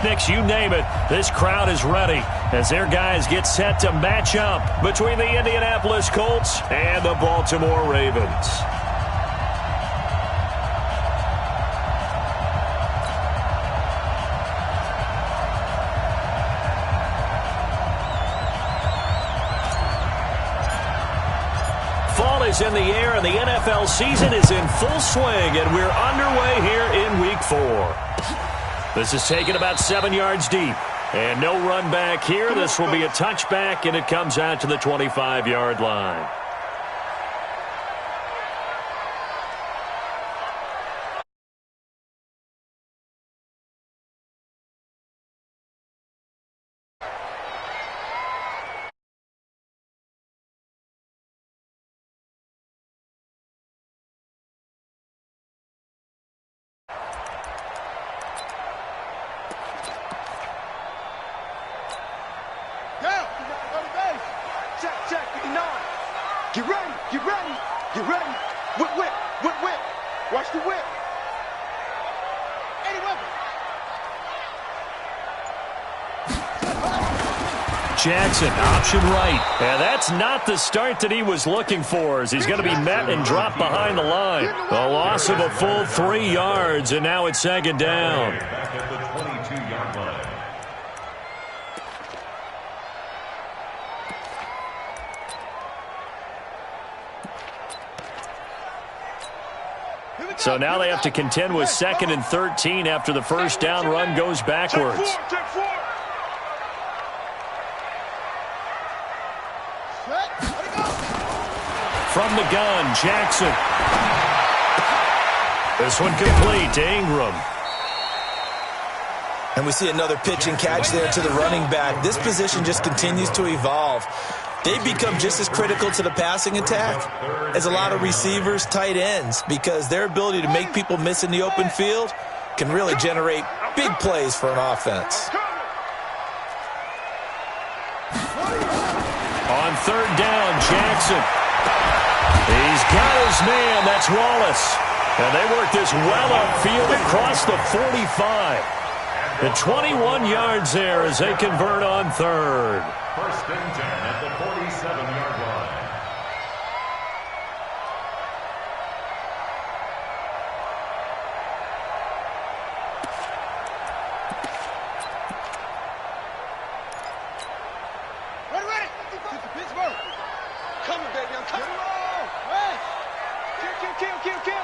pyrotechnics, you name it. This crowd is ready as their guys get set to match up between the Indianapolis Colts and the Baltimore Ravens. Fall is in the air, and the NFL season is in full swing, and we're underway here in Week 4. This is taken about 7 yards deep, and no run back here. This will be a touchback, and it comes out to the 25-yard line. Get ready, get ready, get ready. Whip, whip, whip, whip. Watch the whip. Any weapon. Jackson, option right. And that's not the start that he was looking for, as he's going to be met and dropped behind the line. A loss of a full 3 yards, and now it's second down. Back at the 22-yard line. So now they have to contend with 2nd and 13 after the first down run goes backwards. From the gun, Jackson. This one complete to Ingram. And we see another pitch and catch there to the running back. This position just continues to evolve. They become just as critical to the passing attack as a lot of receivers, tight ends, because their ability to make people miss in the open field can really generate big plays for an offense. On third down, Jackson. He's got his man. That's Wallace. And they work this well upfield across the 45. The 21 yards there as they convert on third. First and 10 at the 47-yard line. Ready, ready. Pittsburgh. Coming, baby. I'm coming. Kill.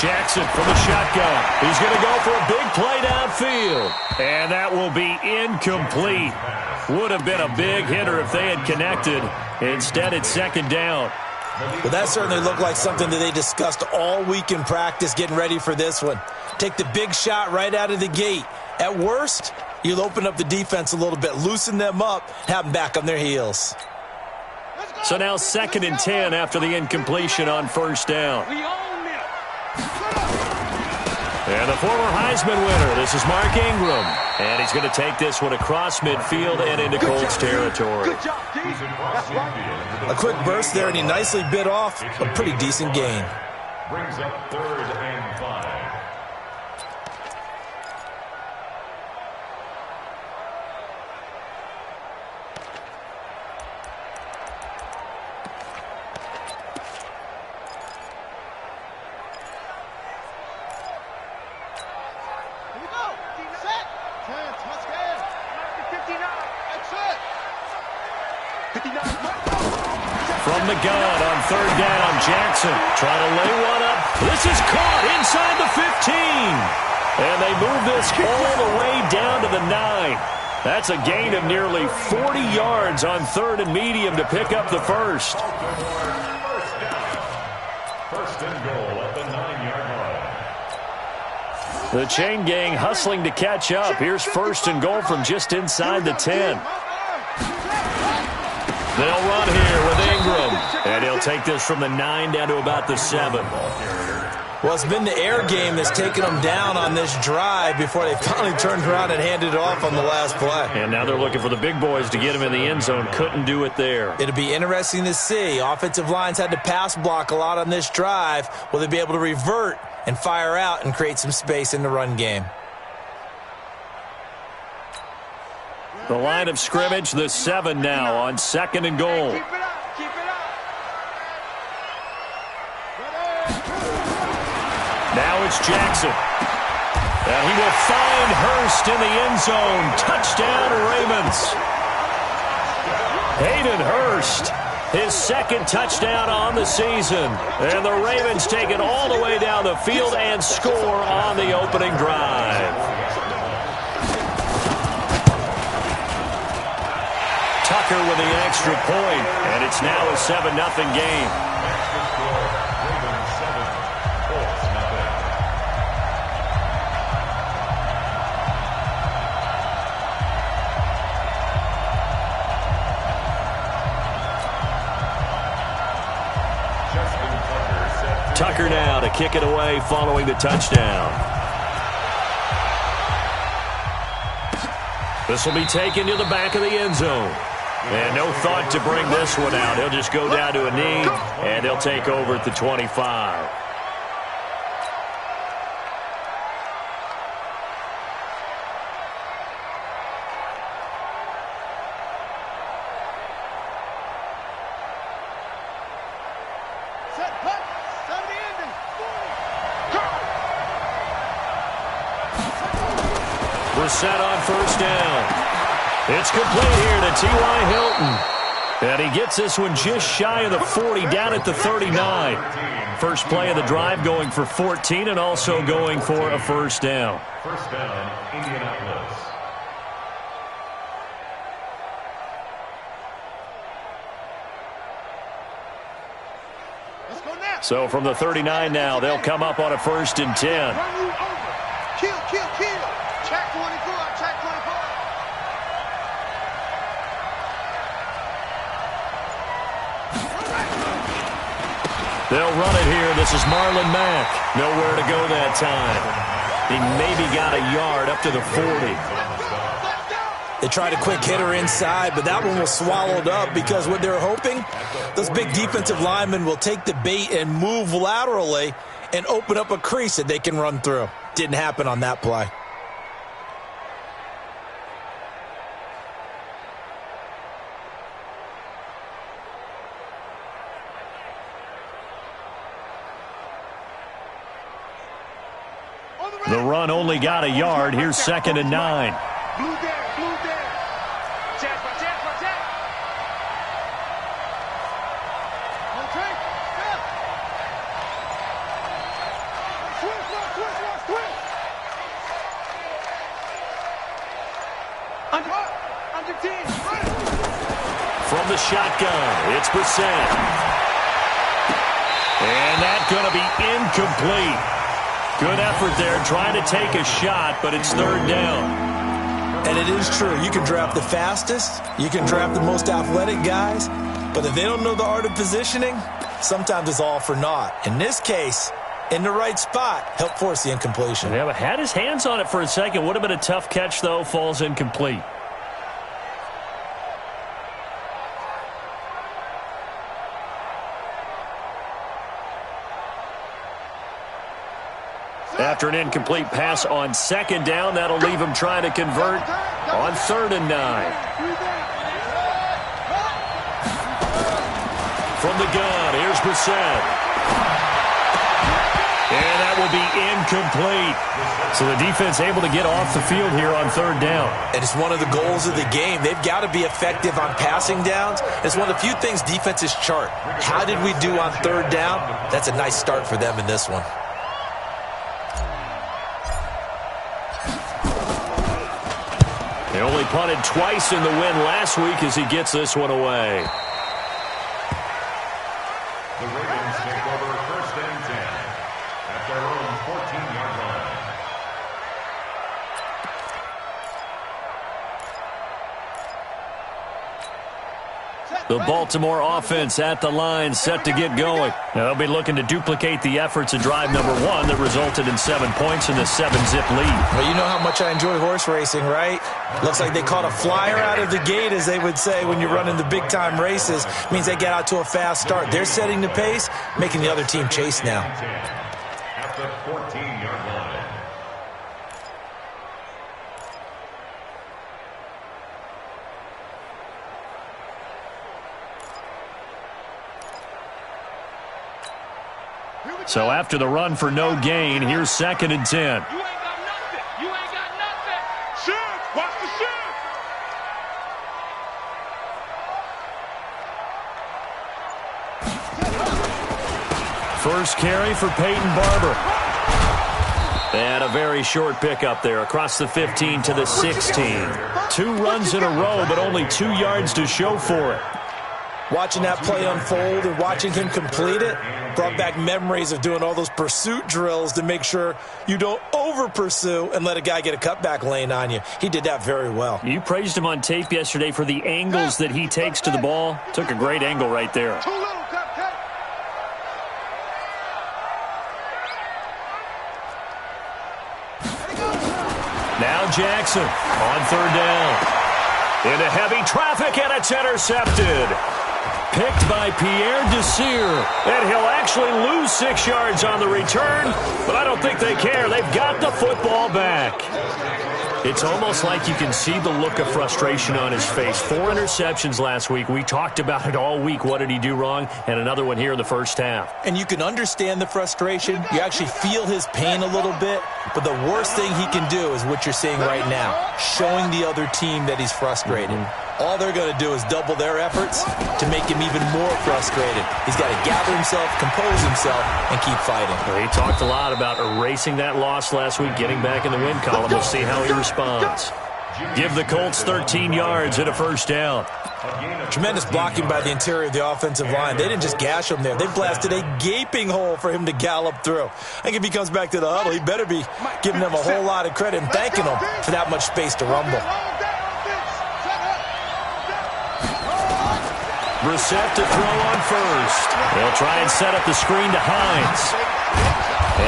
Jackson from the shotgun. He's going to go for a big play downfield. And that will be incomplete. Would have been a big hitter if they had connected. Instead, it's second down. Well, that certainly looked like something that they discussed all week in practice getting ready for this one. Take the big shot right out of the gate. At worst, you'll open up the defense a little bit, loosen them up, have them back on their heels. So now 2nd and 10 after the incompletion on first down. And the former Heisman winner, this is Mark Ingram. And he's going to take this one across midfield and into Colts territory. A quick burst there, and he nicely bit off a pretty decent gain. Brings up 3rd and 5. From the gun on third down, Jackson trying to lay one up. This is caught inside the 15. And they move this all the way down to the 9. That's a gain of nearly 40 yards on 3rd and medium to pick up the first. First and goal at the 9-yard line. The chain gang hustling to catch up. Here's first and goal from just inside the 10. They'll run here with Ingram. And he'll take this from the 9 down to about the 7. Well, it's been the air game that's taken them down on this drive before they finally turned around and handed it off on the last play. And now they're looking for the big boys to get him in the end zone. Couldn't do it there. It'll be interesting to see. Offensive lines had to pass block a lot on this drive. Will they be able to revert and fire out and create some space in the run game? The line of scrimmage, the 7 now on 2nd and goal. Keep it up. Keep it up. Now it's Jackson. And he will find Hurst in the end zone. Touchdown, Ravens. Hayden Hurst, his 2nd touchdown on the season. And the Ravens take it all the way down the field and score on the opening drive. Tucker with the extra point, and it's now a 7-0 game. Tucker now to kick it away following the touchdown. This will be taken to the back of the end zone. And no thought to bring this one out. He'll just go down to a knee, and they'll take over at the 25. We're set on 1st down. It's complete here to T.Y. Hilton. And he gets this one just shy of the 40, down at the 39. First play of the drive going for 14 and also going for a 1st down. 1st down, Indianapolis. Let's go now. So from the 39 now, they'll come up on a 1st and 10. Run you over. Kill, kill, kill. Check 24. Check 24. They'll run it here. This is Marlon Mack. Nowhere to go that time. He maybe got a yard up to the 40. They tried a quick hitter inside, but that one was swallowed up because what they're hoping, those big defensive linemen will take the bait and move laterally and open up a crease that they can run through. Didn't happen on that play. The run only got a yard. Here's 2nd and 9. Blue there, blue there. Check, check, check. Okay, step. Twist. Under 10. From the shotgun, it's Brissett. And that's going to be incomplete. Good effort there, trying to take a shot, but it's 3rd down. And it is true. You can draft the fastest. You can draft the most athletic guys. But if they don't know the art of positioning, sometimes it's all for naught. In this case, in the right spot, help force the incompletion. Yeah, but had his hands on it for a second. Would have been a tough catch, though. Falls incomplete. After an incomplete pass on 2nd down, that'll leave him trying to convert on 3rd and 9. From the gun, here's Brissett. And that will be incomplete. So the defense able to get off the field here on 3rd down. And it's one of the goals of the game. They've got to be effective on passing downs. It's one of the few things defenses chart. How did we do on 3rd down? That's a nice start for them in this one. They only punted twice in the win last week as he gets this one away. The Ravens take over 1st and 10 at their own 14-yard line. The Baltimore offense at the line, set to get going. Now they'll be looking to duplicate the efforts of drive number 1 that resulted in 7 points in the 7-zip lead. Well, you know how much I enjoy horse racing, right? Looks like they caught a flyer out of the gate, as they would say when you're running the big-time races. Means they get out to a fast start. They're setting the pace, making the other team chase now. At the 14-yard line. So after the run for no gain, here's 2nd and 10. You ain't got nothing. You ain't got nothing. Shoot. Watch the shoot. First carry for Peyton Barber. And a very short pickup there across the 15 to the 16. 2 runs in a row, but only 2 yards to show for it. Watching that play unfold and watching him complete it brought back memories of doing all those pursuit drills to make sure you don't over-pursue and let a guy get a cutback lane on you. He did that very well. You praised him on tape yesterday for the angles that he takes to the ball. Took a great angle right there. Too little, Cupcake. Now Jackson on 3rd down. Into heavy traffic, and it's intercepted. Picked by Pierre Desir. And he'll actually lose 6 yards on the return, but I don't think they care. They've got the football back. It's almost like you can see the look of frustration on his face. 4 interceptions last week. We talked about it all week. What did he do wrong? And another one here in the first half. And you can understand the frustration. You actually feel his pain a little bit. But the worst thing he can do is what you're seeing right now, showing the other team that he's frustrated. All they're going to do is double their efforts to make him even more frustrated. He's got to gather himself, compose himself, and keep fighting. Well, he talked a lot about erasing that loss last week, getting back in the win column. We'll see how he responds. Give the Colts 13 yards and a first down. Tremendous blocking by the interior of the offensive line. They didn't just gash him there. They blasted a gaping hole for him to gallop through. I think if he comes back to the huddle, he better be giving them a whole lot of credit and thanking them for that much space to rumble. Brissett to throw on first. They'll try and set up the screen to Hines.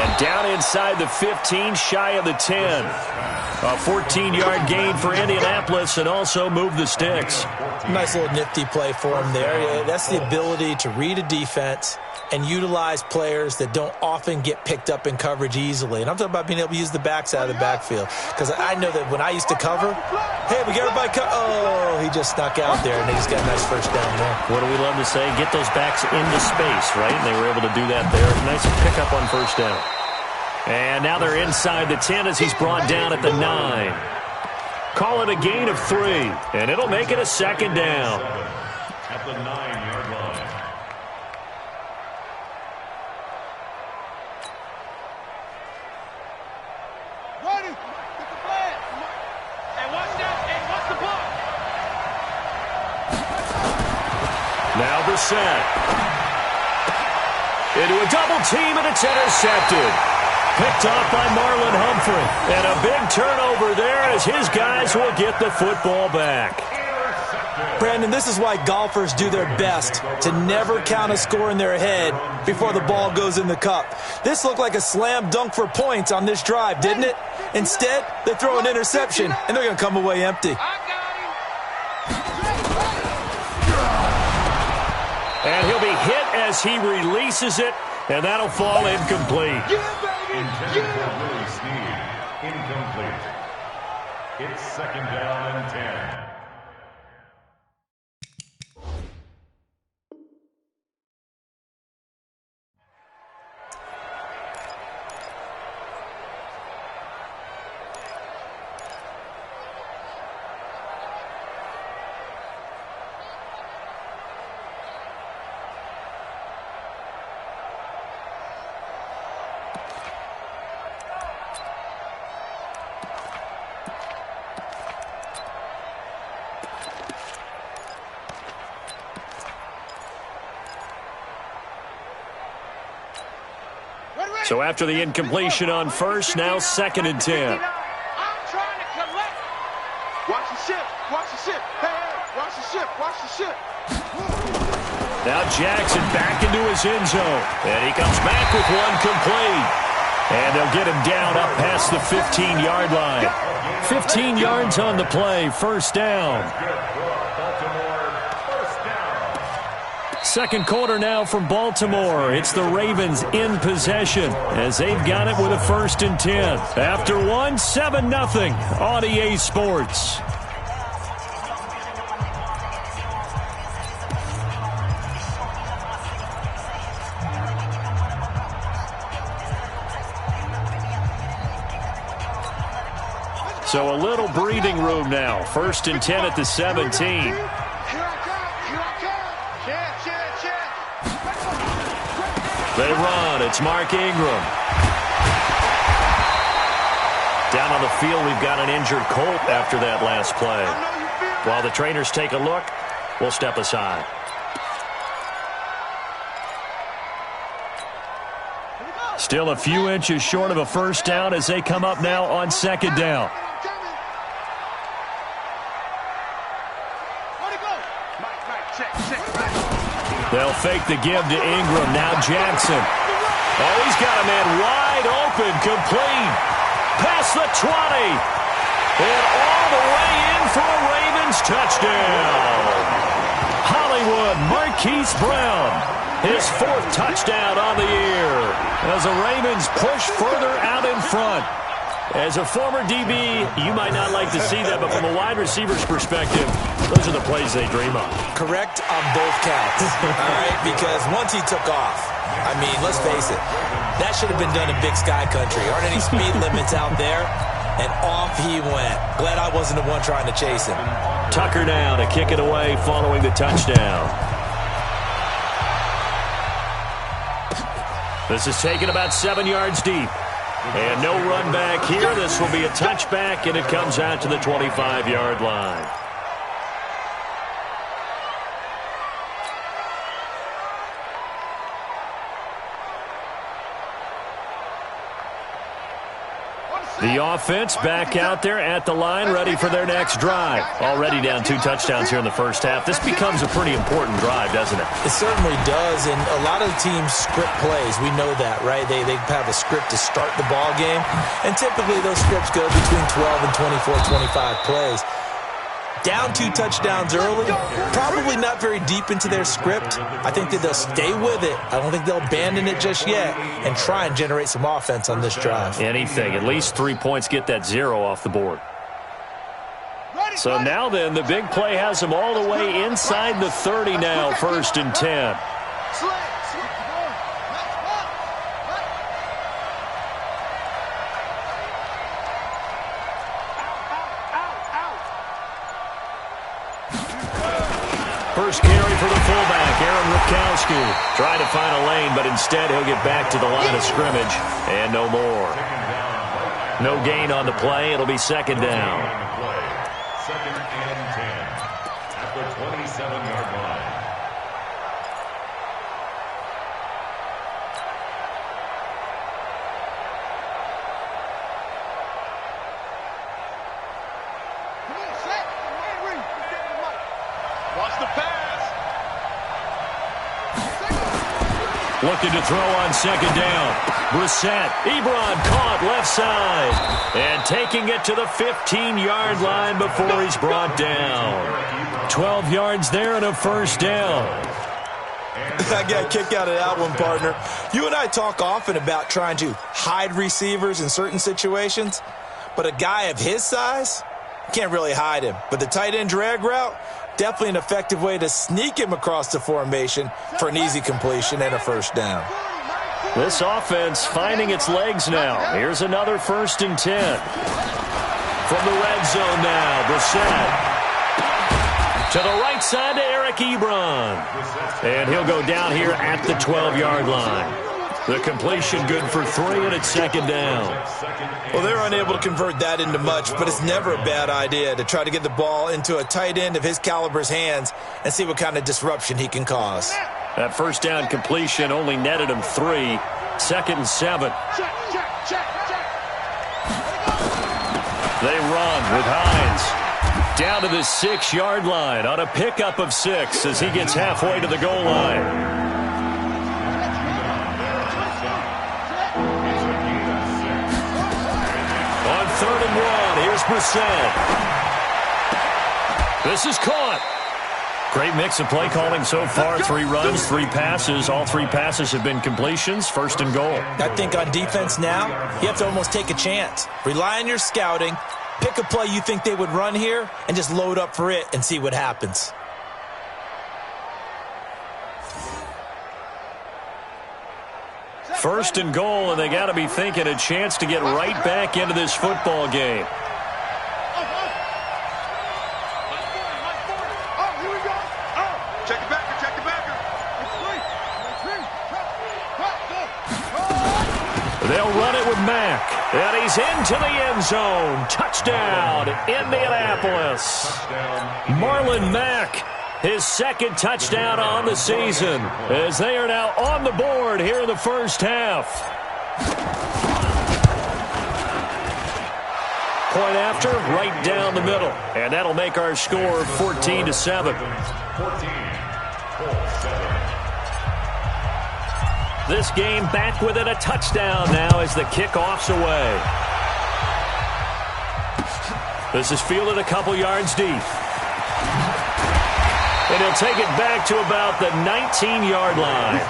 And down inside the 15, shy of the 10. A 14-yard gain for Indianapolis and also move the sticks. Nice little nifty play for him there. Yeah, that's the ability to read a defense and utilize players that don't often get picked up in coverage easily. And I'm talking about being able to use the backside of the backfield. Because I know that when I used to cover, hey, we got everybody oh, he just snuck out there, and they just got a nice first down there. What do we love to say? Get those backs into space, right? And they were able to do that there. Nice pickup on first down. And now they're inside the 10 as he's brought down at the 9. Call it a gain of 3, and it'll make it a 2nd down. At the 9-yard line. Ready. Get the flag. Hey, watch that. Hey, watch the block. Now Brissett. Into a double team, and it's intercepted. Picked off by Marlon Humphrey. And a big turnover there as his guys will get the football back. Brandon, this is why golfers do their best to never count a score in their head before the ball goes in the cup. This looked like a slam dunk for points on this drive, didn't it? Instead, they throw an interception, and they're going to come away empty. And he'll be hit as he releases it, and that'll fall incomplete. Intended for Willie Snead. Incomplete. It's 2nd down and 10. So after the incompletion on first, now 2nd and 10. I'm trying to collect. Watch the ship. Watch the ship. Hey, watch the ship. Watch the ship. Now Jackson back into his end zone. And he comes back with one complete. And they'll get him down up past the 15-yard line. 15 yards on the play, first down. Second quarter now from Baltimore. It's the Ravens in possession as they've got it with a 1st and 10. After 7-0 on EA Sports. So a little breathing room now. 1st and 10 at the 17. They run. It's Mark Ingram. Down on the field, we've got an injured Colt after that last play. While the trainers take a look, we'll step aside. Still a few inches short of a first down as they come up now on 2nd down. They'll fake the give to Ingram. Now Jackson. Oh, he's got a man wide open, complete. Past the 20. And all the way in for a Ravens touchdown. Hollywood Marquise Brown. His 4th touchdown on the year. As the Ravens push further out in front. As a former DB, you might not like to see that, but from a wide receiver's perspective, those are the plays they dream of. Correct on both counts, all right? Because once he took off, I mean, let's face it, that should have been done in Big Sky Country. Aren't any speed limits out there? And off he went. Glad I wasn't the one trying to chase him. Tucker now to kick it away following the touchdown. This is taken about 7 yards deep. And no run back here. This will be a touchback, and it comes out to the 25-yard line. The offense back out there at the line, ready for their next drive. Already down 2 touchdowns here in the first half. This becomes a pretty important drive, doesn't it? It certainly does, and a lot of the teams script plays. We know that, right? They have a script to start the ball game, and typically those scripts go between 12 and 24, 25 plays. Down 2 touchdowns early, probably not very deep into their script. I think that they'll stay with it. I don't think they'll abandon it just yet and try and generate some offense on this drive. Anything. At least 3 points, get that 0 off the board. So now then, the big play has them all the way inside the 30 now, 1st and 10. First carry for the fullback, Aaron Rukowski. Trying to find a lane, but instead he'll get back to the line of scrimmage. And no more. No gain on the play. It'll be 2nd down. 2nd and 10 at the 27-yard line. Looking to throw on 2nd down. Brissett. Ebron caught left side. And taking it to the 15-yard line before he's brought down. 12 yards there and a first down. I got a kick out of that one, partner. You and I talk often about trying to hide receivers in certain situations. But a guy of his size, can't really hide him. But the tight end drag route, definitely an effective way to sneak him across the formation for an easy completion and a first down. This offense finding its legs now. Here's another 1st and 10. From the red zone now, Brissett. To the right side to Eric Ebron. And he'll go down here at the 12-yard line. The completion good for 3, and it's 2nd down. Well, they're unable to convert that into much, but it's never a bad idea to try to get the ball into a tight end of his caliber's hands and see what kind of disruption he can cause. That first down completion only netted him 3. 2nd and 7. They run with Hines. Down to the 6-yard line on a pickup of 6 as he gets halfway to the goal line. On 3rd and 1, here's Brissett. This is caught. Great mix of play calling so far. 3 runs, 3 passes. All 3 passes have been completions. 1st and goal. I think on defense now, you have to almost take a chance. Rely on your scouting. Pick a play you think they would run here and just load up for it and see what happens. First and goal, and they got to be thinking a chance to get right back into this football game. They'll run it with Mack. And he's into the end zone. Touchdown, Indianapolis. Marlon Mack, his second touchdown on the season, as they are now on the board here in the first half. Point after, right down the middle. And that'll make our score 14-7. This game back within a touchdown now as the kickoff's away. This is fielded a couple yards deep. And he'll take it back to about the 19-yard line.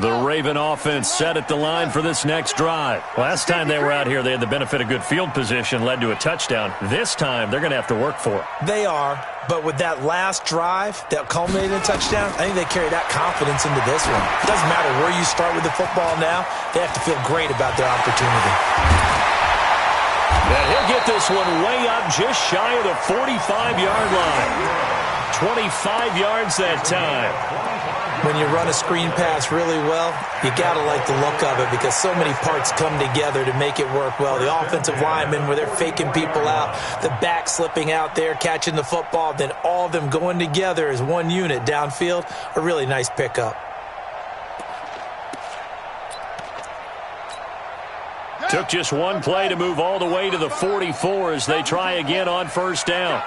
The Raven offense set at the line for this next drive. Last time they were out here, they had the benefit of good field position, led to a touchdown. This time, they're going to have to work for it. They are, but with that last drive that culminated in a touchdown, I think they carry that confidence into this one. It doesn't matter where you start with the football now. They have to feel great about their opportunity. And he'll get this one way up just shy of the 45-yard line. 25 yards that time. When you run a screen pass really well, you got to like the look of it because so many parts come together to make it work well. The offensive linemen, where they're faking people out, the back slipping out there, catching the football, then all of them going together as one unit downfield, a really nice pickup. Took just one play to move all the way to the 44 as they try again on first down.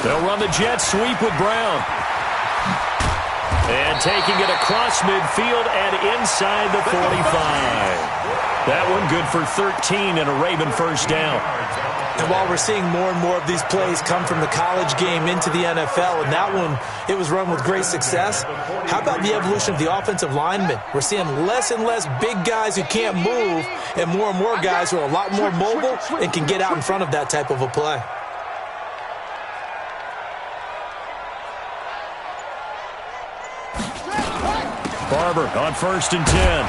They'll run the jet sweep with Brown. And taking it across midfield and inside the 45. That one good for 13 and a Raven first down. And while we're seeing more and more of these plays come from the college game into the NFL, and that one, it was run with great success, how about the evolution of the offensive linemen? We're seeing less and less big guys who can't move and more guys who are a lot more mobile and can get out in front of that type of a play. Barber on 1st and 10.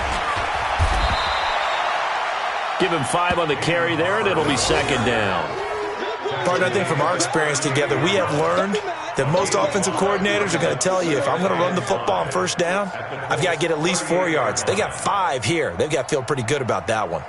Give him 5 on the carry there, and it'll be 2nd down. Partner, I think from our experience together, we have learned that most offensive coordinators are going to tell you, if I'm going to run the football on first down, I've got to get at least 4 yards. They got 5 here. They've got to feel pretty good about that one.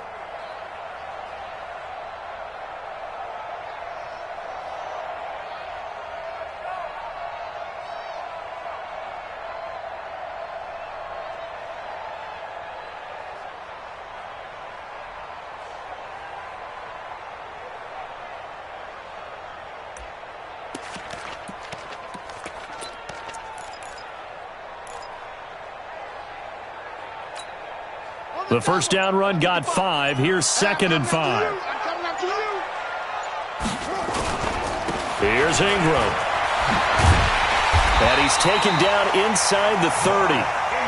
The first down run got 5. Here's 2nd and 5. Here's Ingram. And he's taken down inside the 30.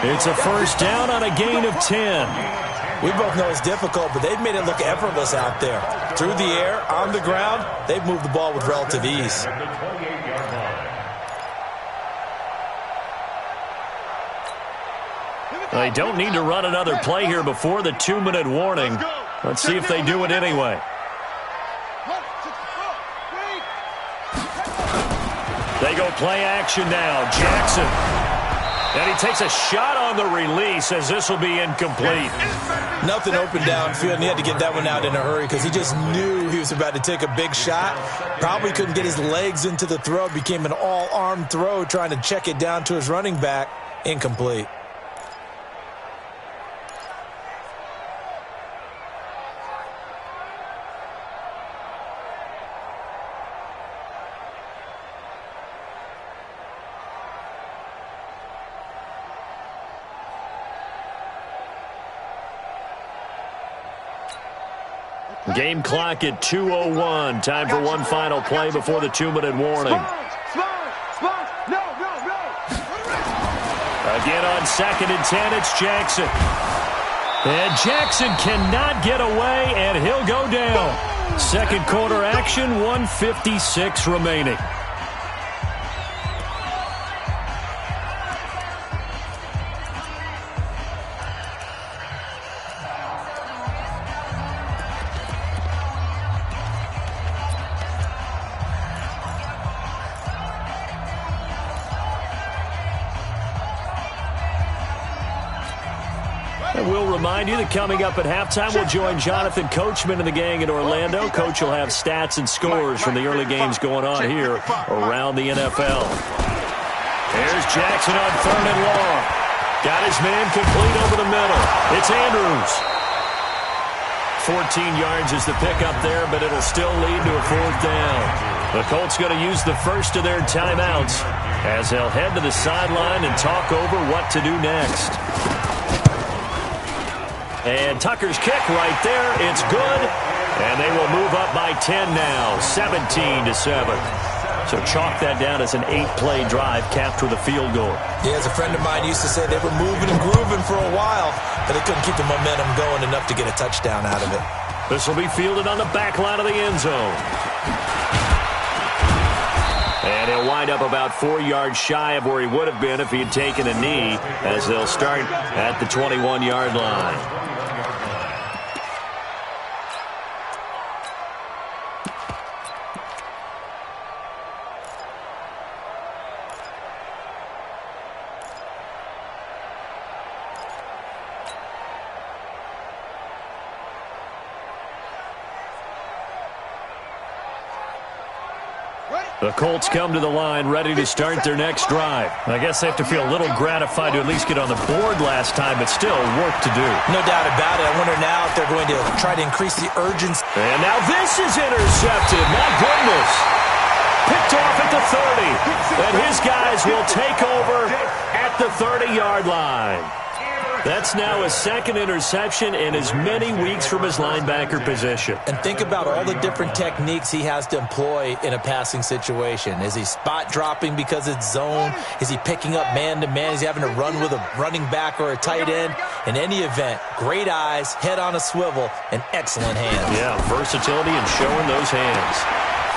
It's a first down on a gain of 10. We both know it's difficult, but they've made it look effortless out there. Through the air, on the ground, they've moved the ball with relative ease. They don't need to run another play here before the 2-minute warning. Let's see if they do it anyway. They go play action now. Jackson. And he takes a shot on the release as this will be incomplete. Nothing open downfield, and he had to get that one out in a hurry because he just knew he was about to take a big shot. Probably couldn't get his legs into the throw. Became an all-arm throw trying to check it down to his running back. Incomplete. Game clock at 2:01. Time for one final play before the 2-minute warning. Again on 2nd and 10, it's Jackson. And Jackson cannot get away, and he'll go down. Second quarter action, 1:56 remaining. And we'll remind you that coming up at halftime, we'll join Jonathan Coachman and the gang in Orlando. Coach will have stats and scores from the early games going on here around the NFL. There's Jackson on 3rd and long. Got his man complete over the middle. It's Andrews. 14 yards is the pickup there, but it'll still lead to a 4th down. The Colts going to use the first of their timeouts as they'll head to the sideline and talk over what to do next. And Tucker's kick right there. It's good. And they will move up by 10 now, 17-7. So chalk that down as an 8-play drive capped with a field goal. Yeah, as a friend of mine used to say, they were moving and grooving for a while, but they couldn't keep the momentum going enough to get a touchdown out of it. This will be fielded on the back line of the end zone. And he'll wind up about 4 yards shy of where he would have been if he had taken a knee, as they'll start at the 21-yard line. The Colts come to the line ready to start their next drive. I guess they have to feel a little gratified to at least get on the board last time, but still work to do. No doubt about it. I wonder now if they're going to try to increase the urgency. And now this is intercepted. My goodness. Picked off at the 30. And his guys will take over at the 30-yard line. That's now his 2nd interception in as many weeks from his linebacker position. And think about all the different techniques he has to employ in a passing situation. Is he spot dropping because it's zone? Is he picking up man-to-man? Is he having to run with a running back or a tight end? In any event, great eyes, head on a swivel, and excellent hands. Yeah, versatility and showing those hands.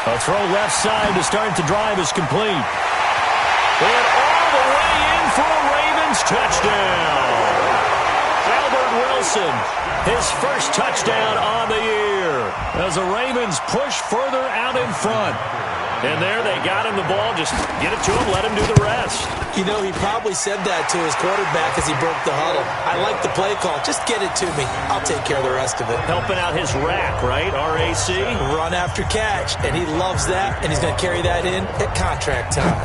A throw left side to start the drive is complete. And all the way in for a Ravens touchdown. Wilson, his first touchdown on the year as the Ravens push further out in front. And there they got him the ball. Just get it to him, let him do the rest. You know, he probably said that to his quarterback as he broke the huddle. I like the play call. Just get it to me. I'll take care of the rest of it. Helping out his rack, right? R-A-C? Run after catch. And he loves that, and he's going to carry that in at contract time.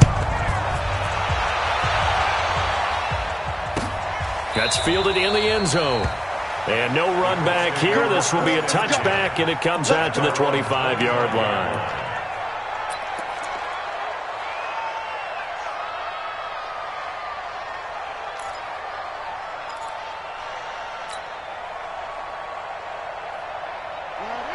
That's fielded in the end zone. And no run back here. This will be a touchback, and it comes out to the 25-yard line.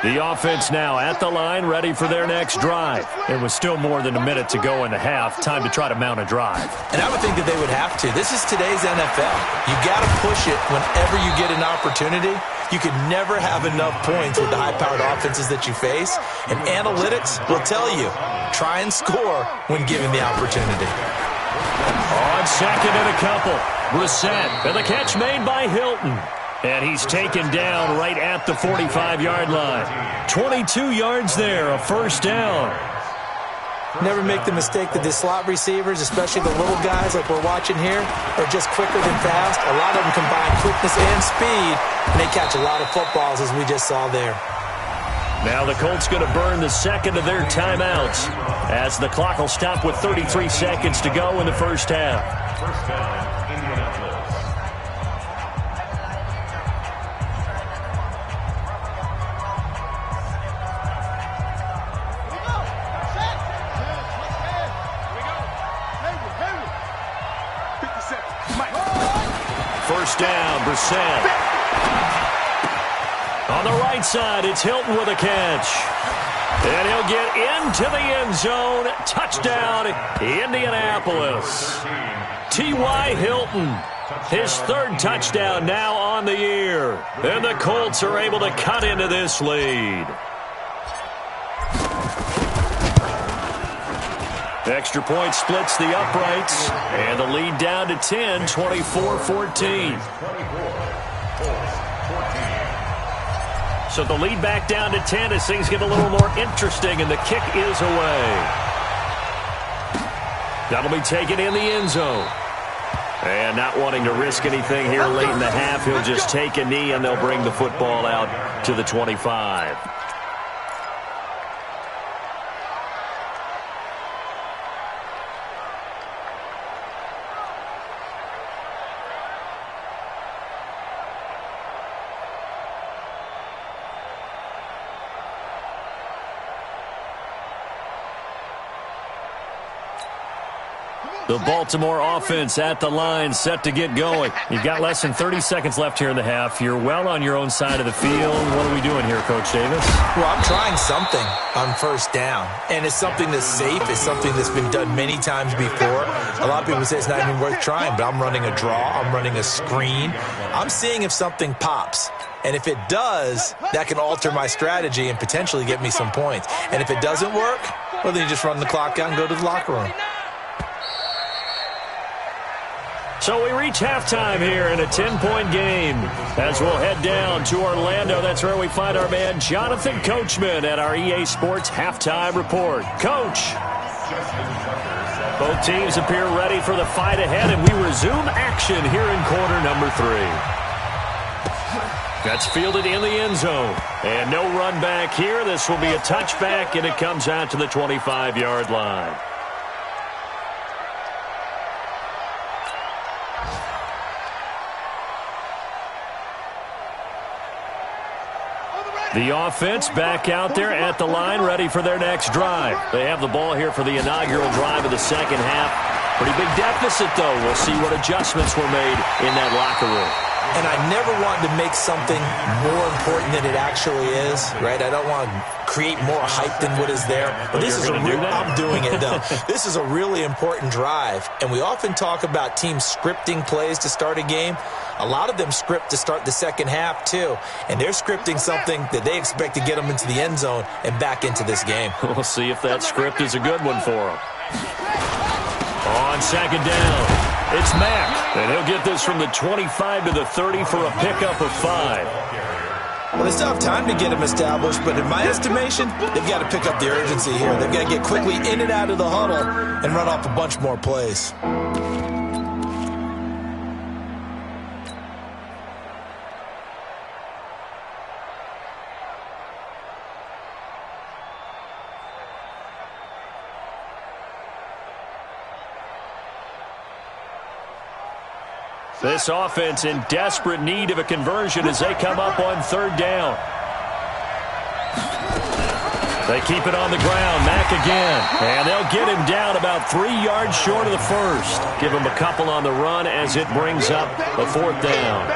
The offense now at the line, ready for their next drive. It was still more than a minute to go in the half. Time to try to mount a drive. And I would think that they would have to. This is today's NFL. You got to push it whenever you get an opportunity. You can never have enough points with the high-powered offenses that you face. And analytics will tell you, try and score when given the opportunity. On 2nd and a couple, Brissett, and the catch made by Hilton. And he's taken down right at the 45-yard line. 22 yards there, a first down. Never make the mistake that the slot receivers, especially the little guys like we're watching here, are just quicker than fast. A lot of them combine quickness and speed, and they catch a lot of footballs, as we just saw there. Now the Colts going to burn the 2nd of their timeouts as the clock will stop with 33 seconds to go in the first half. First down, Indianapolis. First down, Brissett. On the right side, it's Hilton with a catch. And he'll get into the end zone. Touchdown, Indianapolis. T.Y. Hilton, his 3rd touchdown now on the year. And the Colts are able to cut into this lead. Extra point splits the uprights, and the lead down to 10, 24-14. So the lead back down to 10 as things get a little more interesting, and the kick is away. That'll be taken in the end zone. And not wanting to risk anything here late in the half, he'll just take a knee, and they'll bring the football out to the 25. The Baltimore offense at the line, set to get going. You've got less than 30 seconds left here in the half. You're well on your own side of the field. What are we doing here, Coach Davis? Well, I'm trying something on first down, and it's something that's safe. It's something that's been done many times before. A lot of people say it's not even worth trying, but I'm running a draw. I'm running a screen. I'm seeing if something pops. And if it does, that can alter my strategy and potentially get me some points. And if it doesn't work, well, then you just run the clock out and go to the locker room. So we reach halftime here in a 10-point game. As we'll head down to Orlando, that's where we find our man Jonathan Coachman at our EA Sports Halftime Report. Coach. Both teams appear ready for the fight ahead, and we resume action here in quarter number 3. That's fielded in the end zone. And no run back here. This will be a touchback, and it comes out to the 25-yard line. The offense back out there at the line, ready for their next drive. They have the ball here for the inaugural drive of the second half. Pretty big deficit, though. We'll see what adjustments were made in that locker room. And I never want to make something more important than it actually is, right? I don't want to create more hype than what is there. But this is I'm doing it, though. This is a really important drive. And we often talk about teams scripting plays to start a game. A lot of them script to start the second half, too. And they're scripting something that they expect to get them into the end zone and back into this game. We'll see if that script is a good one for them. On second down. It's Mack, and he'll get this from the 25 to the 30 for a pickup of 5. Well, they still have time to get him established, but in my estimation, they've got to pick up the urgency here. They've got to get quickly in and out of the huddle and run off a bunch more plays. This offense in desperate need of a conversion as they come up on third down. They keep it on the ground. Mack again. And they'll get him down about 3 yards short of the first. Give him a couple on the run as it brings up a fourth down.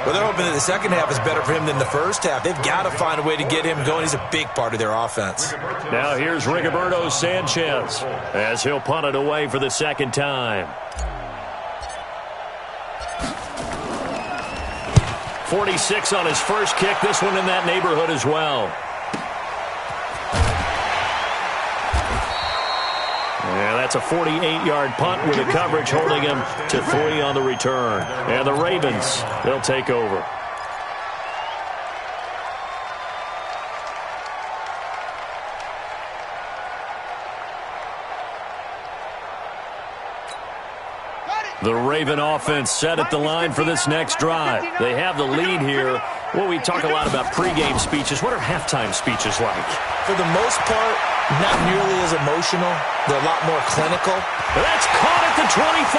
Well, they're hoping that the second half is better for him than the first half. They've got to find a way to get him going. He's a big part of their offense. Now here's Rigoberto Sanchez as he'll punt it away for the second time. 46 on his first kick. This one in that neighborhood as well. And that's a 48-yard punt with the coverage holding him to 3 on the return. And the Ravens, they'll take over. The Raven offense set at the line for this next drive. They have the lead here. Well, we talk a lot about pregame speeches. What are halftime speeches like? For the most part, not nearly as emotional. They're a lot more clinical. That's caught at the 25.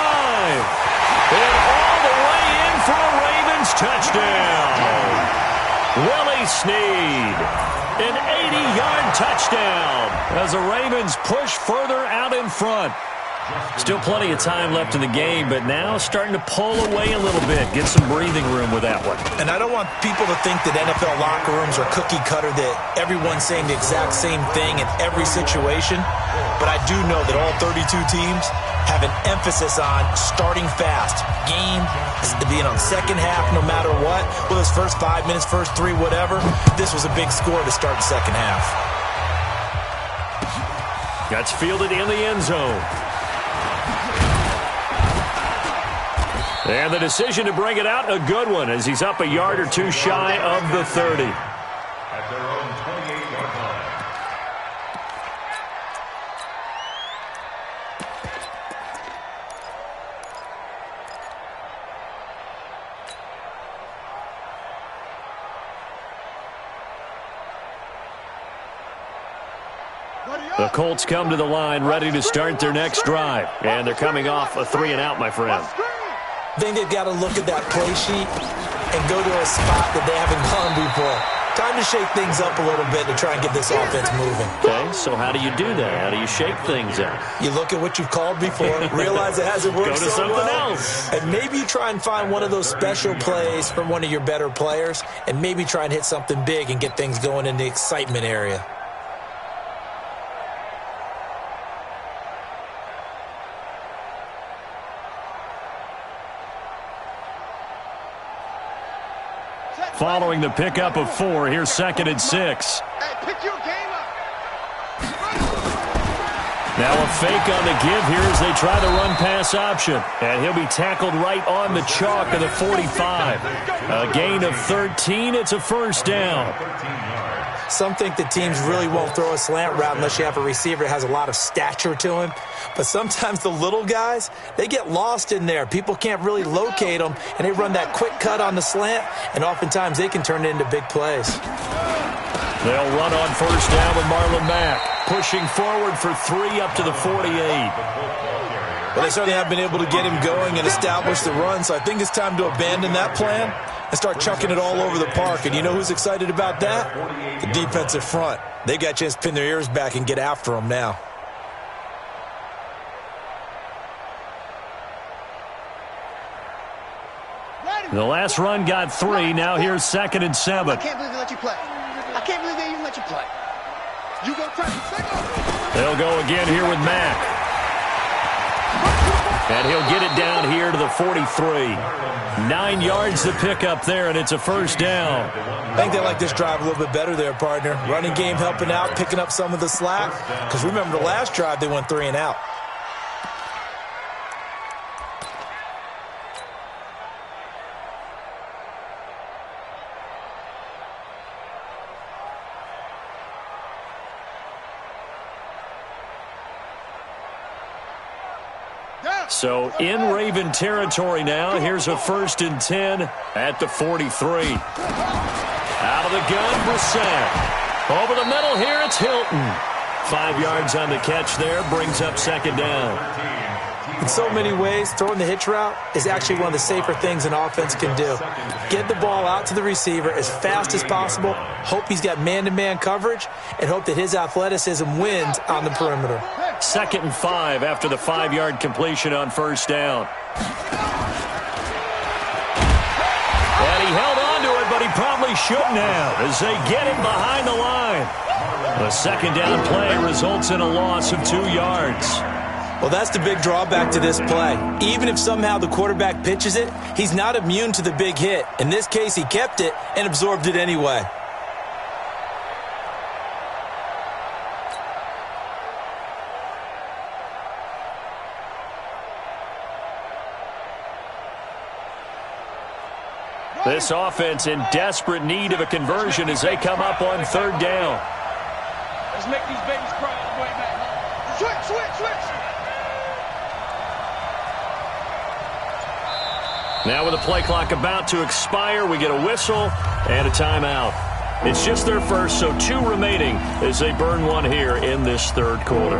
And all the way in for a Ravens touchdown. Willie Snead. An 80-yard touchdown as the Ravens push further out in front. Still plenty of time left in the game, but now starting to pull away a little bit. Get some breathing room with that one. And I don't want people to think that NFL locker rooms are cookie cutter, that everyone's saying the exact same thing in every situation. But I do know that all 32 teams have an emphasis on starting fast. Game, being on second half no matter what. Well, those first 5 minutes, first 3, whatever. This was a big score to start the second half. That's fielded in the end zone. And the decision to bring it out, a good one, as he's up a yard or two shy of the 30. At their own 28-yard line. The Colts come to the line ready to start their next drive. And they're coming off a 3-and-out, my friend. I think they've got to look at that play sheet and go to a spot that they haven't gone before. Time to shake things up a little bit to try and get this offense moving. Okay, so how do you do that? How do you shake things up? You look at what you've called before, realize it hasn't worked Go to so something well, else. and maybe you try and find one of those special plays from one of your better players, and maybe try and hit something big and get things going in the excitement area. Following the pickup of 4, here's 2nd and 6. Hey, pick your game up. Now a fake on the give here as they try the run-pass option. And he'll be tackled right on the chalk of the 45. A gain of 13. It's a first down. Some think the teams really won't throw a slant route unless you have a receiver that has a lot of stature to him. But sometimes the little guys, they get lost in there. People can't really locate them, and they run that quick cut on the slant, and oftentimes they can turn it into big plays. They'll run on first down with Marlon Mack, pushing forward for 3 up to the 48. Well, they certainly have been able to get him going and establish the run, so I think it's time to abandon that plan and start chucking it all over the park. And you know who's excited about that? The defensive front. They got a chance to pin their ears back and get after him now. The last run got 3. Now here's 2nd and 7. I can't believe they let you play. I can't believe they even let you play. You go try to They'll go again here with Mack. And he'll get it down here to the 43. 9 yards to pick up there, and it's a first down. I think they like this drive a little bit better there, partner. Running game helping out, picking up some of the slack. Because remember, the last drive, they went 3-and-out. So in Raven territory now. Here's a 1st and 10 at the 43. Out of the gun, Brissett. Over the middle here, it's Hilton. 5 yards on the catch there, brings up 2nd down. In so many ways, throwing the hitch route is actually one of the safer things an offense can do. Get the ball out to the receiver as fast as possible, hope he's got man-to-man coverage, and hope that his athleticism wins on the perimeter. 2nd and 5 after the 5-yard completion on first down. And he held on to it, but he probably shouldn't have as they get him behind the line. The 2nd down play results in a loss of 2 yards. Well, that's the big drawback to this play. Even if somehow the quarterback pitches it, he's not immune to the big hit. In this case, he kept it and absorbed it anyway. This offense in desperate need of a conversion as they come up on 3rd down. Let's make these babies cry all the way back home. Switch, switch, switch. Now with the play clock about to expire, we get a whistle and a timeout. It's just their first, so 2 remaining as they burn 1 here in this 3rd quarter.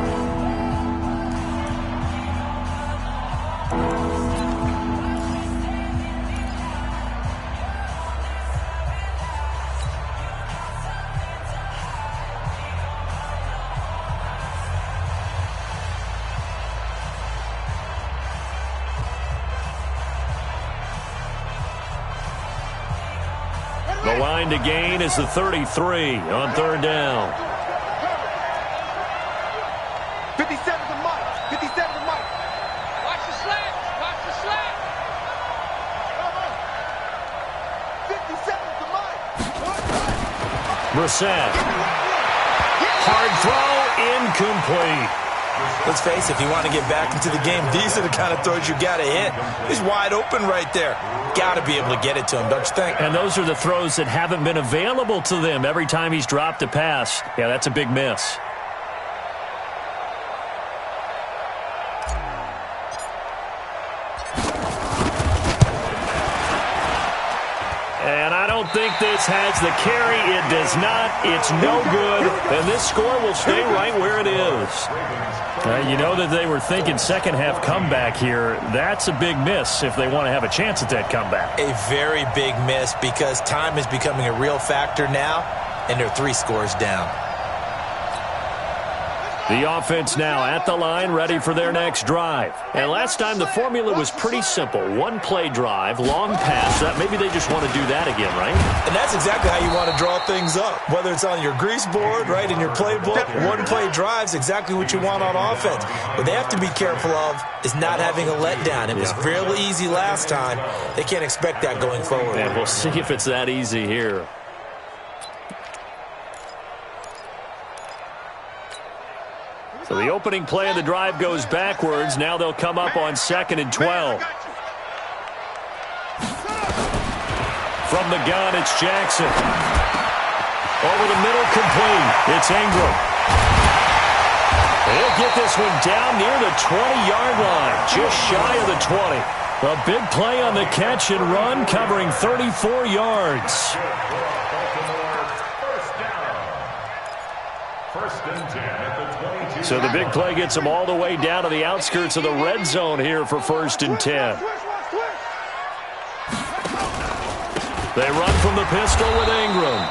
The line to gain is the 33 on 3rd down. 57 to Mike. 57 to Mike. Watch the slant. Watch the slant. 57 to Mike. Brissett. Hard throw, incomplete. Let's face it, if you want to get back into the game, these are the kind of throws you got to hit. He's wide open right there. Got to be able to get it to him, don't you think? And those are the throws that haven't been available to them every time he's dropped a pass. Yeah, that's a big miss. And I don't think this has the carry. It does not. It's no good. And this score will stay right where it is. You know that they were thinking second half comeback here. That's a big miss if they want to have a chance at that comeback. A very big miss because time is becoming a real factor now, and they're 3 scores down. The offense now at the line, ready for their next drive. And last time the formula was pretty simple. 1-play drive, long pass. Maybe they just want to do that again, right? And that's exactly how you want to draw things up. Whether it's on your grease board, right, in your playbook, 1-play drive is exactly what you want on offense. What they have to be careful of is not having a letdown. It was fairly easy last time. They can't expect that going forward. And we'll see if it's that easy here. So the opening play of the drive goes backwards. Now they'll come up on 2nd and 12. From the gun, it's Jackson. Over the middle, complete. It's Ingram. He'll get this one down near the 20-yard line, just shy of the 20. A big play on the catch and run, covering 34 yards. So the big play gets them all the way down to the outskirts of the red zone here for 1st and 10. They run from the pistol with Ingram.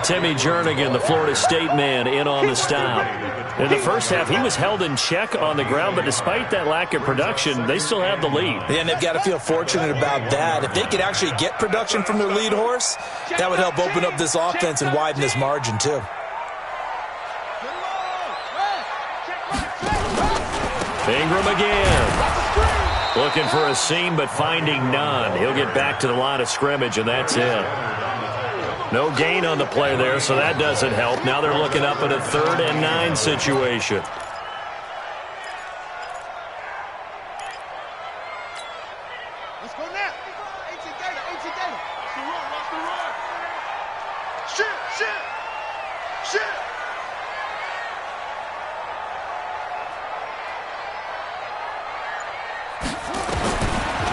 Timmy Jernigan, the Florida State man, in on the stop. In the first half, he was held in check on the ground, but despite that lack of production, they still have the lead. And they've got to feel fortunate about that. If they could actually get production from their lead horse, that would help open up this offense and widen this margin, too. Ingram again. Looking for a seam, but finding none. He'll get back to the line of scrimmage, and that's it. No gain on the play there, so that doesn't help. Now they're looking up at a 3rd and 9 situation. Let's go now. Shit.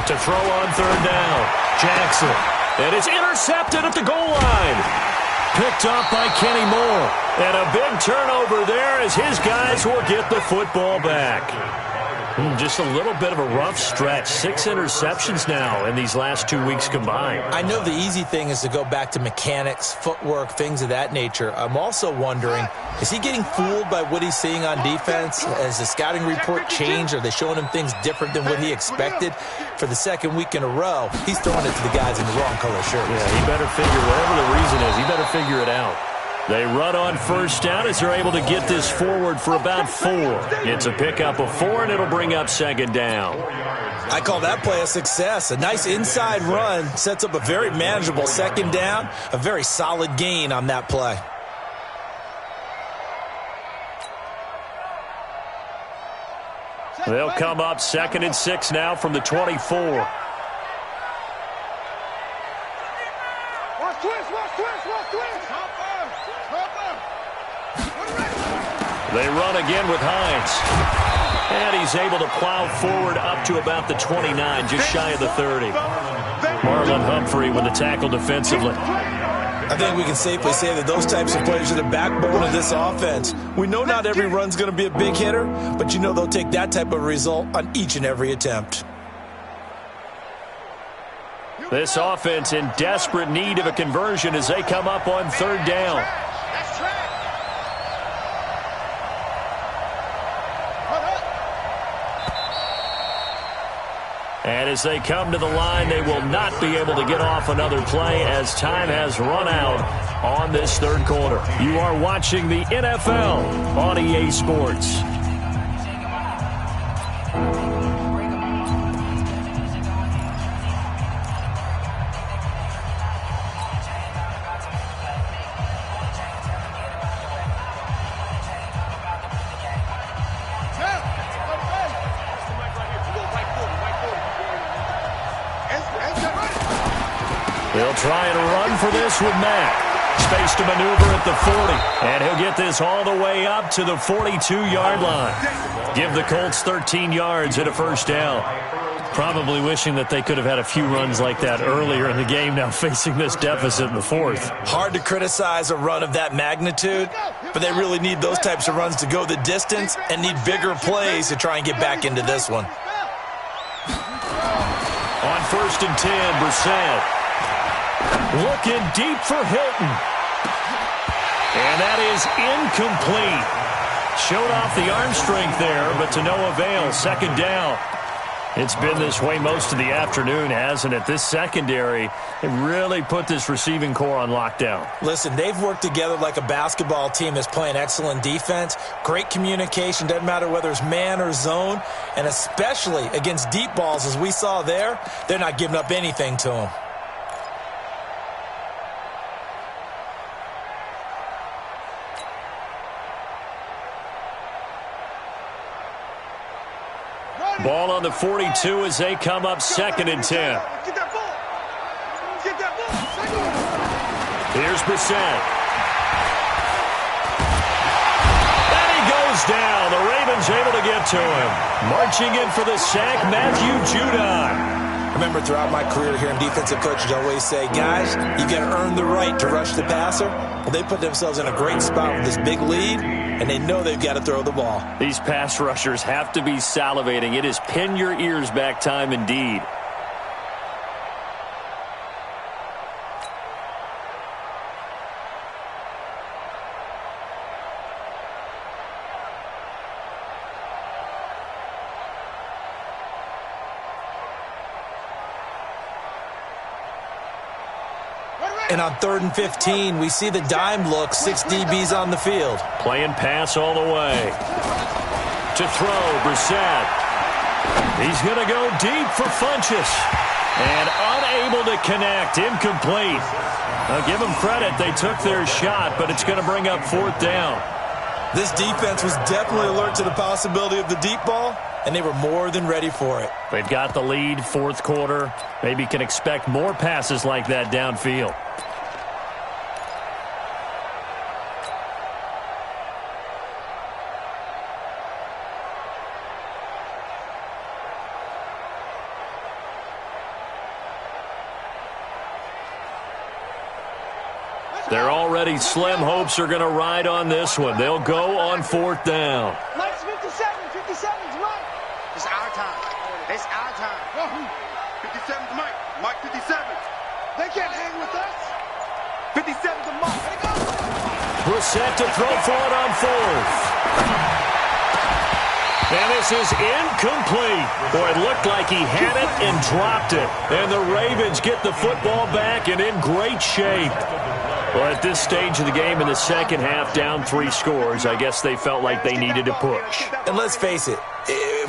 To throw on 3rd down. Jackson. And it's intercepted at the goal line. Picked off by Kenny Moore. And a big turnover there as his guys will get the football back. Just a little bit of a rough stretch. 6 interceptions now in these last 2 weeks combined. I know the easy thing is to go back to mechanics, footwork, things of that nature. I'm also wondering, is he getting fooled by what he's seeing on defense? Has the scouting report changed? Are they showing him things different than what he expected? For the 2nd week in a row, he's throwing it to the guys in the wrong color shirts. Yeah, he better figure, whatever the reason is, he better figure it out. They run on 1st down as they're able to get this forward for about 4. It's a pickup of 4, and it'll bring up 2nd down. I call that play a success. A nice inside run sets up a very manageable 2nd down, a very solid gain on that play. They'll come up 2nd and 6 now from the 24. They run again with Hines. And he's able to plow forward up to about the 29, just shy of the 30. Marlon Humphrey with the tackle defensively. I think we can safely say that those types of players are the backbone of this offense. We know not every run's going to be a big hitter, but you know they'll take that type of result on each and every attempt. This offense in desperate need of a conversion as they come up on 3rd down. And as they come to the line, they will not be able to get off another play as time has run out on this 3rd quarter. You are watching the NFL on EA Sports. They'll try and run for this with Mack. Space to maneuver at the 40. And he'll get this all the way up to the 42-yard line. Give the Colts 13 yards at a 1st down. Probably wishing that they could have had a few runs like that earlier in the game, now facing this deficit in the fourth. Hard to criticize a run of that magnitude, but they really need those types of runs to go the distance and need bigger plays to try and get back into this one. On 1st and 10, Brissett. Looking deep for Hilton. And that is incomplete. Showed off the arm strength there, but to no avail. 2nd down. It's been this way most of the afternoon, hasn't it? This secondary, they really put this receiving core on lockdown. Listen, they've worked together like a basketball team that's playing excellent defense. Great communication, doesn't matter whether it's man or zone. And especially against deep balls, as we saw there, they're not giving up anything to them. Ball on the 42 as they come up 2nd and 10. Get that ball. Get that ball. Here's Brissett. And he goes down. The Ravens able to get to him. Marching in for the sack, Matthew Judon. Remember, throughout my career here in defensive coaches, I always say, guys, you got to earn the right to rush the passer. Well, they put themselves in a great spot with this big lead, and they know they've got to throw the ball. These pass rushers have to be salivating. It is pin your ears back time indeed. And on 3rd and 15, we see the dime look, 6 DBs on the field. Playing pass all the way. To throw, Brissett. He's going to go deep for Funchess. And unable to connect, incomplete. Now give them credit, they took their shot, but it's going to bring up 4th down. This defense was definitely alert to the possibility of the deep ball, and they were more than ready for it. They've got the lead, 4th quarter. Maybe can expect more passes like that downfield. They're already slim hopes are going to ride on this one. They'll go on 4th down. Mike's 57. 57's Mike. It's our time. It's our time. 57's Mike. Mike 57. They can't hang with us. 57's a Mike. There he goes. Brissett to throw for it on 4th. And this is incomplete. Boy, it looked like he had it and dropped it. And the Ravens get the football back and in great shape. Well, at this stage of the game in the second half, down 3 scores, I guess they felt like they needed to push. And let's face it,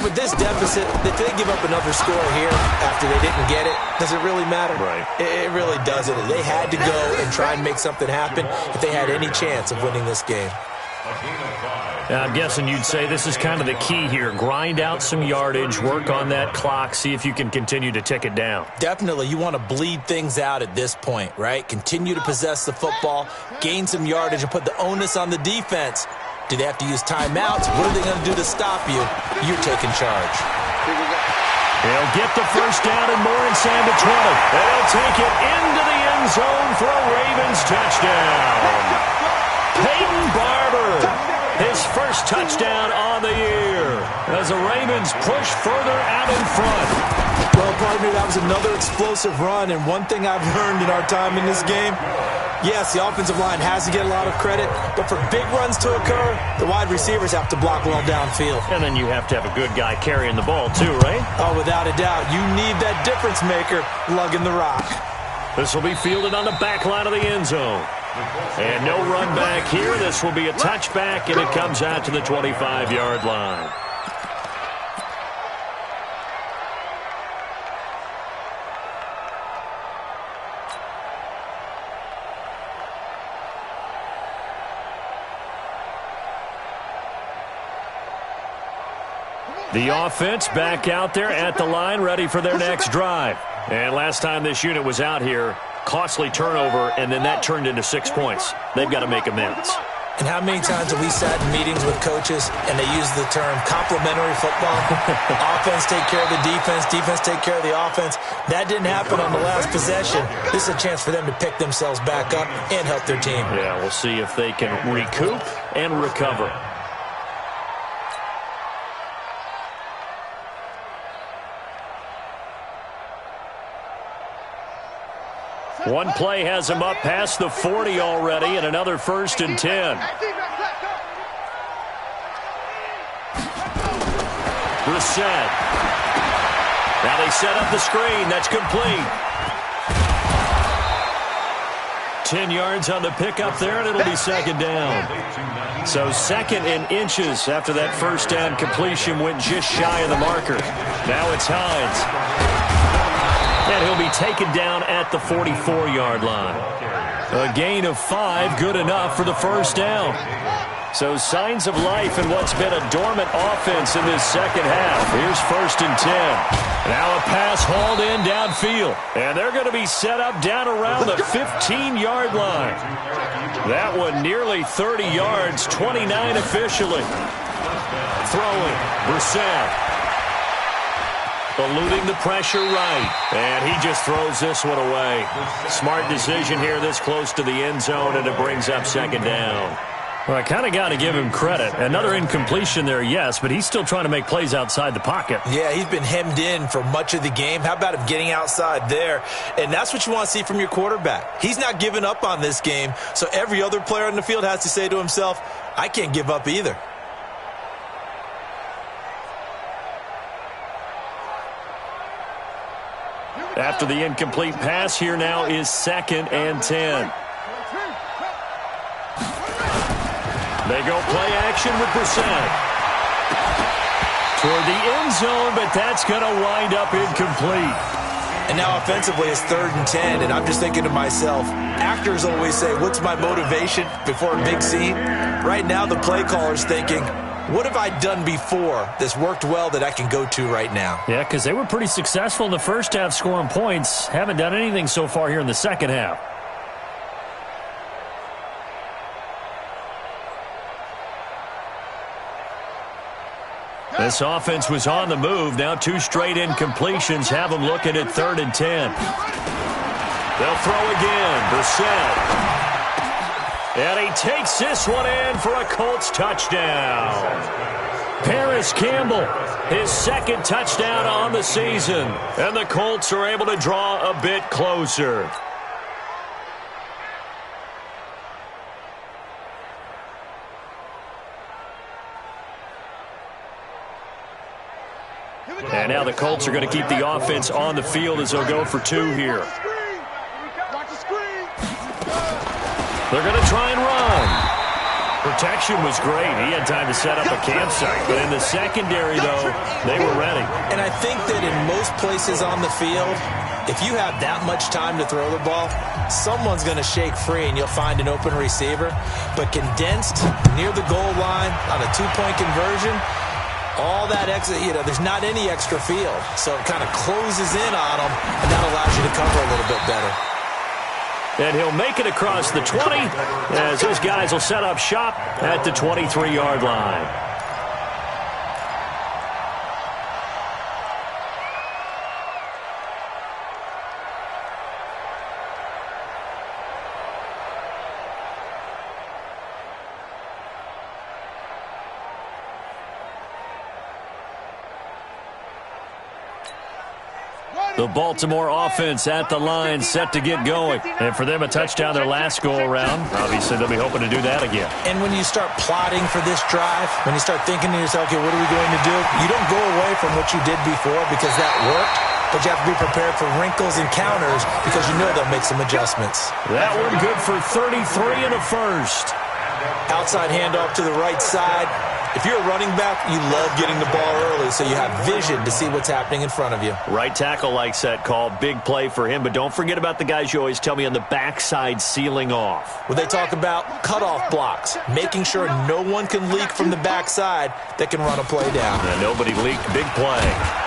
with this deficit, if they give up another score here after they didn't get it, does it really matter? Right. It really doesn't. They had to go and try and make something happen if they had any chance of winning this game. I'm guessing you'd say this is kind of the key here. Grind out some yardage, work on that clock, see if you can continue to tick it down. Definitely. You want to bleed things out at this point, right? Continue to possess the football, gain some yardage, and put the onus on the defense. Do they have to use timeouts? What are they going to do to stop you? You're taking charge. They'll get the first down and more inside the 20. They'll take it into the end zone for a Ravens touchdown. Peyton Barber. His first touchdown on the year as the Ravens push further out in front. Well, partner, that was another explosive run, and one thing I've learned in our time in this game, yes, the offensive line has to get a lot of credit, but for big runs to occur, the wide receivers have to block well downfield. And then you have to have a good guy carrying the ball too, right? Oh, without a doubt. You need that difference maker lugging the rock. This will be fielded on the back line of the end zone. And no run back here. This will be a touchback, and it comes out to the 25-yard line. The offense back out there at the line, ready for their next drive. And last time this unit was out here, costly turnover, and then that turned into 6 points. They've got to make amends. And how many times have we sat in meetings with coaches and they use the term complementary football? Offense take care of the defense, defense take care of the offense. That didn't happen on the last possession. This is a chance for them to pick themselves back up and help their team. Yeah, we'll see if they can recoup and recover. One play has him up past the 40 already, and another 1st and 10. Brissett. Now they set up the screen. That's complete. 10 yards on the pickup there, and it'll be 2nd down. So 2nd and inches after that 1st down completion went just shy of the marker. Now it's Hines. And he'll be taken down at the 44-yard line. A gain of 5, good enough for the 1st down. So signs of life in what's been a dormant offense in this second half. Here's 1st and 10. Now a pass hauled in downfield. And they're going to be set up down around the 15-yard line. That one nearly 30 yards, 29 officially. Throwing, Brissett. Eluding the pressure right. And he just throws this one away. Smart decision here this close to the end zone, and it brings up 2nd down. Well, I kind of got to give him credit. Another incompletion there, yes, but he's still trying to make plays outside the pocket. Yeah, he's been hemmed in for much of the game. How about him getting outside there? And that's what you want to see from your quarterback. He's not giving up on this game, so every other player on the field has to say to himself, I can't give up either. After the incomplete pass, here now is 2nd and 10. They go play action with Brissett. Toward the end zone, but that's going to wind up incomplete. And now offensively it's 3rd and 10, and I'm just thinking to myself, actors always say, what's my motivation before a big scene? Right now the play caller's thinking, what have I done before that's worked well that I can go to right now? Yeah, because they were pretty successful in the first half scoring points. Haven't done anything so far here in the second half. This offense was on the move. Now 2 straight incompletions have them looking at 3rd and 10. They'll throw again. Brissett. And he takes this one in for a Colts touchdown. Paris Campbell, his 2nd touchdown on the season. And the Colts are able to draw a bit closer. And now the Colts are going to keep the offense on the field as they'll go for 2 here. They're going to try and run. Protection was great. He had time to set up a campsite. But in the secondary, though, they were ready. And I think that in most places on the field, if you have that much time to throw the ball, someone's going to shake free and you'll find an open receiver. But condensed near the goal line on a 2-point conversion, all that extra, there's not any extra field. So it kind of closes in on them, and that allows you to cover a little bit better. And he'll make it across the 20 as those guys will set up shop at the 23-yard line. The Baltimore offense at the line, set to get going. And for them, a touchdown their last go-around. Obviously, they'll be hoping to do that again. And when you start plotting for this drive, when you start thinking to yourself, okay, what are we going to do? You don't go away from what you did before because that worked, but you have to be prepared for wrinkles and counters because you know they'll make some adjustments. That one good for 33 and a first. Outside handoff to the right side. If you're a running back, you love getting the ball early so you have vision to see what's happening in front of you. Right tackle likes that call. Big play for him. But don't forget about the guys you always tell me on the backside sealing off. Well, they talk about cutoff blocks, making sure no one can leak from the backside that can run a play down. And nobody leaked. Big play.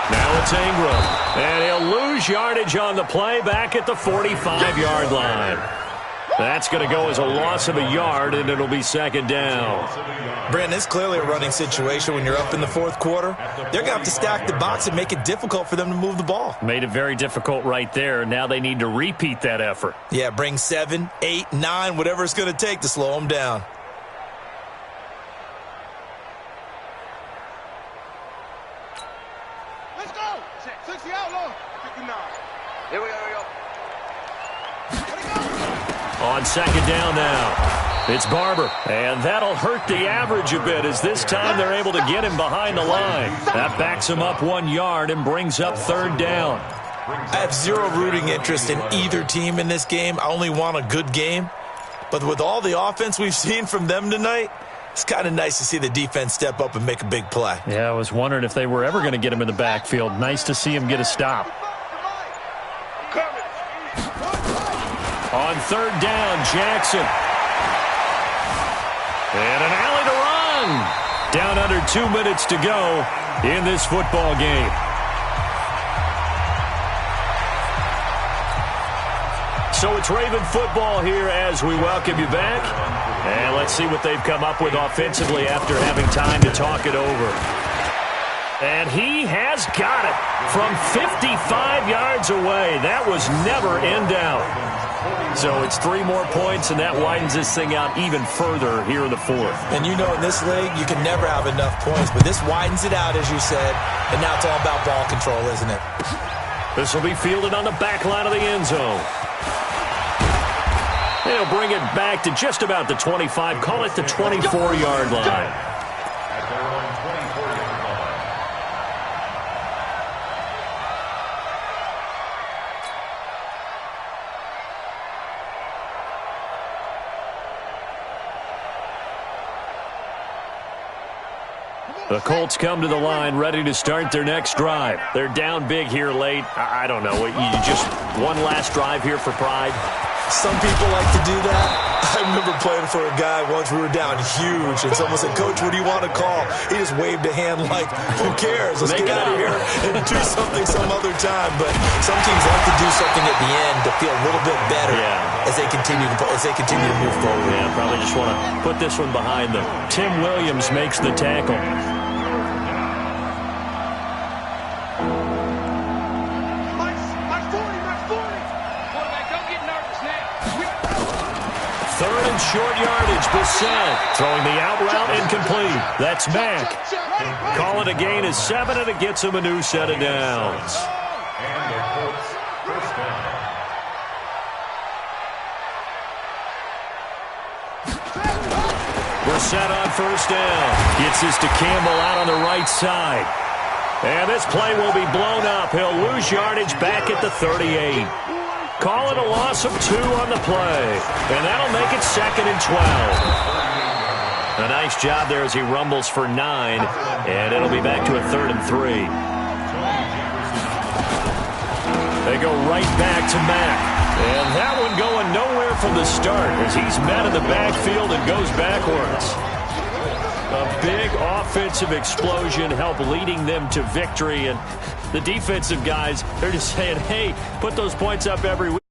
Now it's Ingram. And he'll lose yardage on the play back at the 45-yard line. That's going to go as a loss of a yard, and it'll be second down. Brandon, it's clearly a running situation when you're up in the fourth quarter. They're going to have to stack the box and make it difficult for them to move the ball. Made it very difficult right there. Now they need to repeat that effort. Yeah, bring 7, 8, 9, whatever it's going to take to slow them down. Let's go. 60 outlaw. 59. Here we go. On second down now, it's Barber, and that'll hurt the average a bit as this time they're able to get him behind the line. That backs him up 1 yard and brings up third down. I have zero rooting interest in either team in this game. I only want a good game. But with all the offense we've seen from them tonight, it's kind of nice to see the defense step up and make a big play. Yeah, I was wondering if they were ever going to get him in the backfield. Nice to see him get a stop. On third down, Jackson. And an alley to run. Down under 2 minutes to go in this football game. So it's Raven football here as we welcome you back. And let's see what they've come up with offensively after having time to talk it over. And he has got it from 55 yards away. That was never in doubt. So it's 3 more points, and that widens this thing out even further here in the fourth. And you know, in this league, you can never have enough points, but this widens it out, as you said, and now it's all about ball control, isn't it? This will be fielded on the back line of the end zone. They'll bring it back to just about the 25, call it the 24-yard line. At their own 24-yard line. The Colts come to the line ready to start their next drive. They're down big here late. I don't know. You just one last drive here for pride? Some people like to do that. I remember playing for a guy once. We were down huge, and someone said, "Coach, what do you want to call?" He just waved a hand like, "Who cares? Let's get out of here and do something some other time." But some teams like to do something at the end to feel a little bit better as they continue to move forward. Yeah, probably just want to put this one behind them. Tim Williams makes the tackle. Third and short yardage, Brissett throwing the out route incomplete. That's Mack. Call it a gain of 7, and it gets him a new set of downs. And the Colts first down. Brissett on first down. Gets this to Campbell out on the right side. And this play will be blown up. He'll lose yardage back at the 38. Call it a loss of 2 on the play. And that'll make it 2nd and 12. A nice job there as he rumbles for 9. And it'll be back to a 3rd and 3. They go right back to Mack. And that one going nowhere from the start as he's met in the backfield and goes backwards. A big offensive explosion helped leading them to victory. And the defensive guys, they're just saying, hey, put those points up every week.